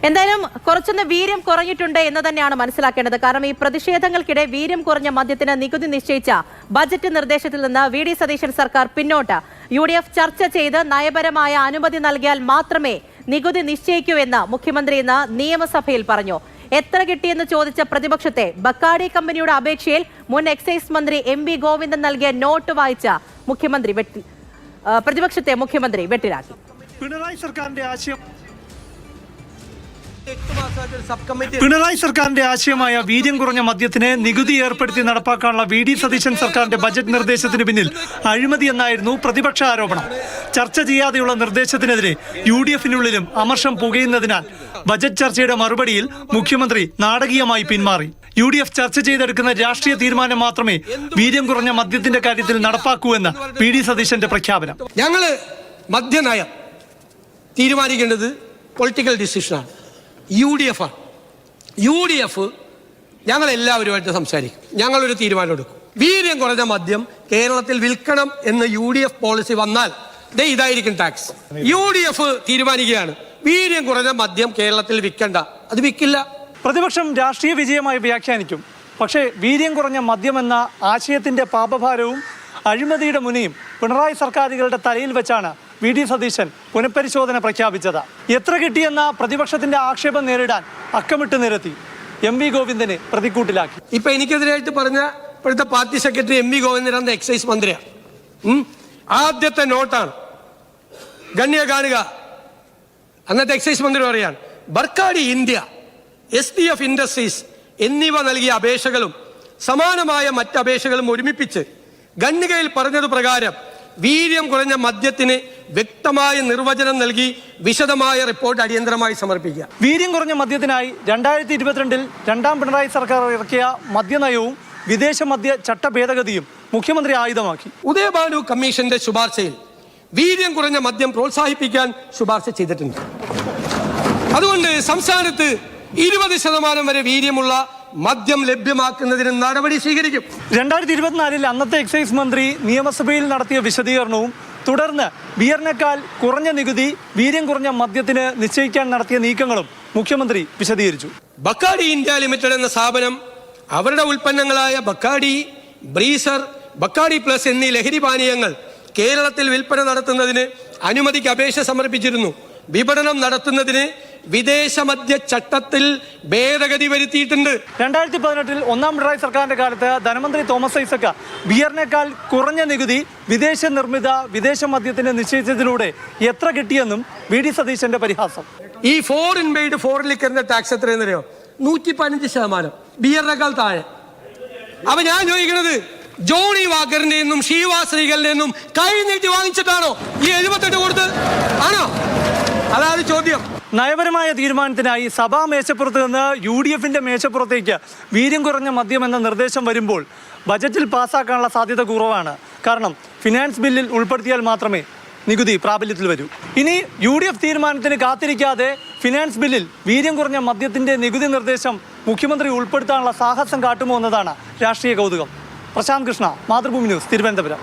എന്തായാലും കുറച്ചൊന്ന് വീര്യം കുറഞ്ഞിട്ടുണ്ട് എന്ന് തന്നെയാണ് മനസ്സിലാക്കേണ്ടത്. കാരണം ഈ പ്രതിഷേധങ്ങൾക്കിടെ വീര്യം കുറഞ്ഞ മദ്യത്തിന് നികുതി നിശ്ചയിച്ച ബജറ്റ് നിർദ്ദേശത്തിൽ നിന്ന് വി.ഡി. സതീശൻ സർക്കാർ പിന്നോട്ട്. UDF ചർച്ച ചെയ്ത് നയപരമായ അനുമതി നൽകിയാൽ മാത്രമേ നികുതി നിശ്ചയിക്കൂ എന്ന് മുഖ്യമന്ത്രി ഇന്ന് നിയമസഭയിൽ പറഞ്ഞു. എത്ര കിട്ടിയെന്ന് ചോദിച്ച പ്രതിപക്ഷത്തെ ബക്കാഡി കമ്പനിയുടെ അപേക്ഷയിൽ മുൻ എക്സൈസ് മന്ത്രി MV ഗോവിന്ദൻ നൽകിയ നോട്ട് വായിച്ച പ്രതിപക്ഷത്തെ മുഖ്യമന്ത്രി വെട്ടിലാക്കി. പിണറായി സർക്കാരിന്റെ ആശയമായ വീര്യം കുറഞ്ഞ മദ്യത്തിന് നികുതി ഏർപ്പെടുത്തി നടപ്പാക്കാനുള്ള വി.ഡി. സതീശൻ സർക്കാരിന്റെ ബജറ്റ് നിർദ്ദേശത്തിന് പിന്നിൽ അഴിമതി എന്നായിരുന്നു പ്രതിപക്ഷ ആരോപണം. ചർച്ച ചെയ്യാതെയുള്ള നിർദ്ദേശത്തിനെതിരെ UDF-നുള്ളിലും അമർഷം പുകയുന്നതിനാൽ ബജറ്റ് ചർച്ചയുടെ മറുപടിയിൽ മുഖ്യമന്ത്രി നാടകീയമായി പിന്മാറി. UDF ചർച്ച ചെയ്തെടുക്കുന്ന രാഷ്ട്രീയ തീരുമാനം മാത്രമേ വീര്യം കുറഞ്ഞ മദ്യത്തിന്റെ കാര്യത്തിൽ നടപ്പാക്കൂ എന്ന് വി.ഡി. സതീശന്റെ പ്രഖ്യാപനം. ഞങ്ങള് മദ്യനയം തീരുമാനിക്കേണ്ടത് പൊളിറ്റിക്കൽ ഡിസിഷനാണ്. UDF ഞങ്ങൾ എല്ലാവരുമായിട്ട് സംസാരിക്കും. ഞങ്ങളൊരു തീരുമാനം എടുക്കും. വീര്യം കുറഞ്ഞ മദ്യം കേരളത്തിൽ വിൽക്കണം എന്ന് UDF പോളിസി വന്നാൽ ഇതായിരിക്കും ടാക്സ്. UDF തീരുമാനിക്കുകയാണ് വീര്യം കുറഞ്ഞ മദ്യം കേരളത്തിൽ വിൽക്കണ്ട, അത് വിൽക്കില്ല. പ്രതിപക്ഷം രാഷ്ട്രീയ വിജയമായി വ്യാഖ്യാനിക്കും. പക്ഷേ വീര്യം കുറഞ്ഞ മദ്യമെന്ന ആശയത്തിന്റെ പാപഭാരവും അഴിമതിയുടെ മുനയും പിണറായി സർക്കാരുകളുടെ തലയിൽ വെച്ചാണ് വി.ഡി. സതീശൻ പുനഃപരിശോധന പ്രഖ്യാപിച്ചത്. എത്ര കിട്ടിയെന്ന പ്രതിപക്ഷത്തിന്റെ ആക്ഷേപം നേരിടാൻ അക്കമിട്ട് നിരത്തി MV ഗോവിന്ദനെ പ്രതിക്കൂട്ടിലാക്കി. ഇപ്പൊ എനിക്കെതിരായിട്ട് പറഞ്ഞ ഇപ്പോഴത്തെ പാർട്ടി സെക്രട്ടറി MV ഗോവിന്ദൻ അന്ന് എക്സൈസ് മന്ത്രിയാണ്. ആദ്യത്തെ നോട്ടാണ് ഗണ്യ കാണുക. അന്നത്തെ എക്സൈസ് മന്ത്രി പറയാൻ ബർക്കാഡി ഇന്ത്യ, SDF ഇൻഡസ്ട്രീസ് എന്നിവ നൽകിയ അപേക്ഷകളും സമാനമായ മറ്റ് അപേക്ഷകളും ഒരുമിപ്പിച്ച് ഗണ്ണികയിൽ പറഞ്ഞതു പ്രകാരം വീര്യം കുറഞ്ഞ മദ്യത്തിന് വ്യക്തമായ നിർവചനം നൽകി വിശദമായ റിപ്പോർട്ട് അടിയന്തരമായി സമർപ്പിക്കുക. വീര്യം കുറഞ്ഞ മദ്യത്തിനായി 2022 രണ്ടാം പിണറായി സർക്കാർ ഇറക്കിയ മദ്യനയവും വിദേശ മദ്യ ചട്ട ഭേദഗതിയും മുഖ്യമന്ത്രി ആയുധമാക്കി. ഉദയഭാനു കമ്മീഷന്റെ ശുപാർശയിൽ വീര്യം കുറഞ്ഞ മദ്യം പ്രോത്സാഹിപ്പിക്കാൻ ശുപാർശ ചെയ്തിട്ടുണ്ട്. അതുകൊണ്ട് സംസ്ഥാനത്ത് 20% വരെ വീര്യമുള്ള മദ്യം ലഭ്യമാക്കുന്നതിന് നടപടി സ്വീകരിക്കും. 2024 അന്നത്തെ എക്സൈസ് മന്ത്രി നിയമസഭയിൽ നടത്തിയ വിശദീകരണവും തുടർന്ന് ബിയറിനേക്കാൾ കുറഞ്ഞ നികുതി വീര്യം കുറഞ്ഞ മദ്യത്തിന് നിശ്ചയിക്കാൻ നടത്തിയ നീക്കങ്ങളും മുഖ്യമന്ത്രി വിശദീകരിച്ചു. ബക്കാഡി ഇന്ത്യ ലിമിറ്റഡ് എന്ന സ്ഥാപനം അവരുടെ ഉൽപ്പന്നങ്ങളായ ബക്കാഡി, ബ്രീസർ, ബക്കാഡി പ്ലസ് എന്നീ ലഹരി പാനീയങ്ങൾ കേരളത്തിൽ വിൽപ്പന നടത്തുന്നതിന് അനുമതിക്ക് അപേക്ഷ സമർപ്പിച്ചിരുന്നു. വിപണനം നടത്തുന്നതിന് വിദേശ മദ്യ ചട്ടത്തിൽ ഭേദഗതി വരുത്തിയിട്ടുണ്ട്. 2018 ഒന്നാം പിണറായി സർക്കാരിന്റെ കാലത്ത് ധനമന്ത്രി തോമസ് ഐസക് ബിയറിനേക്കാൾ കുറഞ്ഞ നികുതി വിദേശ നിർമ്മിത വിദേശ മദ്യത്തിന് നിശ്ചയിച്ചതിലൂടെ എത്ര കിട്ടിയെന്നും വി.ഡി. സതീശന്റെ പരിഹാസം. ഈ ഫോറിൻ മെയ്ഡ് ഫോറിൻ ലിക്കറിന്റെ ടാക്സ് എത്രയെന്നറിയോ? 115%, ബിയറിനേക്കാൾ താഴെ. അപ്പൊ ഞാൻ ചോദിക്കുന്നത്, ജോണി വാക്കറിന്റെ നിന്നും ഷീവാ ശ്രീകളുടെ നിന്നും കൈ നീട്ടി വാങ്ങിച്ചിട്ടാണോ ഈ 78 കൊടുത്ത്? ആണോ? അതാണ് ചോദ്യം. നയപരമായ തീരുമാനത്തിനായി സഭാ മേശപ്പുറത്ത് നിന്ന് UDF-ന്റെ മേശപ്പുറത്തേക്ക് വീര്യം കുറഞ്ഞ മദ്യം എന്ന നിർദ്ദേശം വരുമ്പോൾ ബജറ്റിൽ പാസ്സാക്കാനുള്ള സാധ്യത കുറവാണ്. കാരണം ഫിനാൻസ് ബില്ലിൽ ഉൾപ്പെടുത്തിയാൽ മാത്രമേ നികുതി പ്രാബല്യത്തിൽ വരൂ. ഇനി UDF തീരുമാനത്തിന് കാത്തിരിക്കാതെ ഫിനാൻസ് ബില്ലിൽ വീര്യം കുറഞ്ഞ മദ്യത്തിന്റെ നികുതി നിർദ്ദേശം മുഖ്യമന്ത്രി ഉൾപ്പെടുത്താനുള്ള സാഹസം കാട്ടുമോ എന്നതാണ് രാഷ്ട്രീയ കൗതുകം. പ്രശാന്ത് കൃഷ്ണ, മാതൃഭൂമി ന്യൂസ്, തിരുവനന്തപുരം.